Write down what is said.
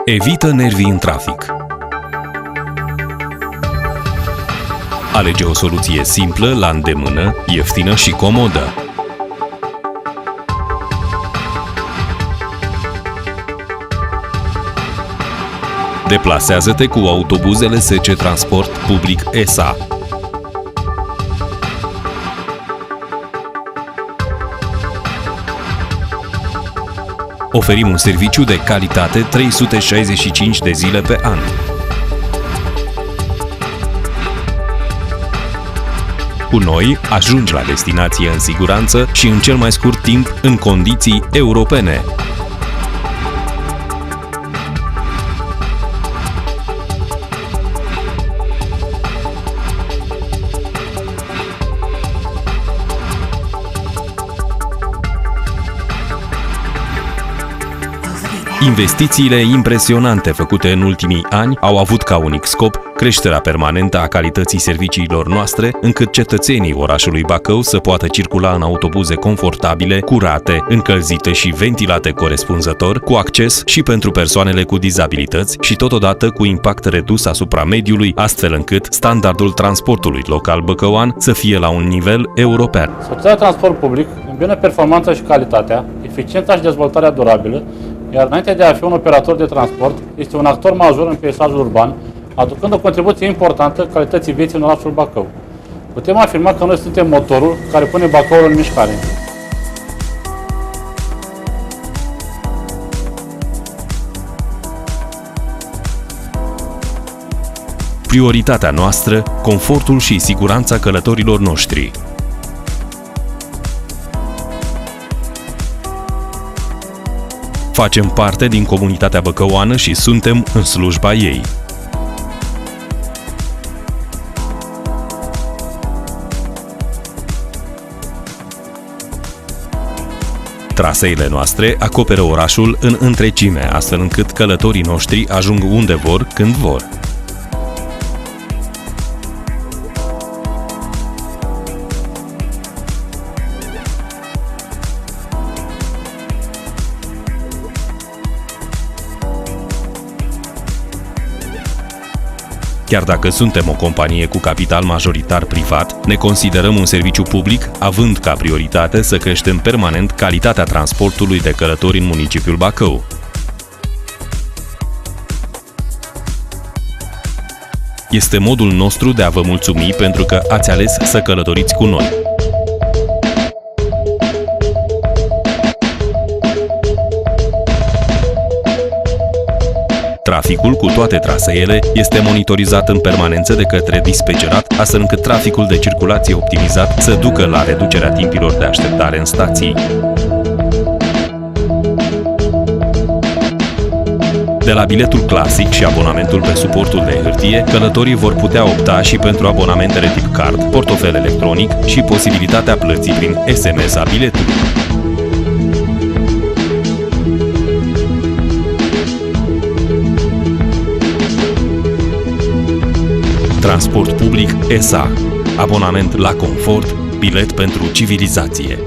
Evită nervii în trafic. Alege o soluție simplă, la îndemână, ieftină și comodă. Deplasează-te cu autobuzele SC Transport Public SA. Oferim un serviciu de calitate 365 de zile pe an. Cu noi ajungi la destinație în siguranță și în cel mai scurt timp în condiții europene. Investițiile impresionante făcute în ultimii ani au avut ca unic scop creșterea permanentă a calității serviciilor noastre, încât cetățenii orașului Bacău să poată circula în autobuze confortabile, curate, încălzite și ventilate corespunzător, cu acces și pentru persoanele cu dizabilități și totodată cu impact redus asupra mediului, astfel încât standardul transportului local băcăuan să fie la un nivel european. Societatea Transport Public îmbină performanța și calitatea, eficiența și dezvoltarea durabilă, iar înainte de a fi un operator de transport, este un actor major în peisajul urban, aducând o contribuție importantă calității vieții în orașul Bacău. Putem afirma că noi suntem motorul care pune Bacăul în mișcare. Prioritatea noastră, confortul și siguranța călătorilor noștri. Facem parte din comunitatea băcăuană și suntem în slujba ei. Traseele noastre acoperă orașul în întregime, astfel încât călătorii noștri ajung unde vor, când vor. Chiar dacă suntem o companie cu capital majoritar privat, ne considerăm un serviciu public, având ca prioritate să creștem permanent calitatea transportului de călători în municipiul Bacău. Este modul nostru de a vă mulțumi pentru că ați ales să călătoriți cu noi. Traficul cu toate traseele este monitorizat în permanență de către dispecerat, astfel încât traficul de circulație optimizat să ducă la reducerea timpilor de așteptare în stații. De la biletul clasic și abonamentul pe suportul de hârtie, călătorii vor putea opta și pentru abonamentele tip card, portofel electronic și posibilitatea plății prin SMS a biletului. Transport Public SA. Abonament la confort, bilet pentru civilizație.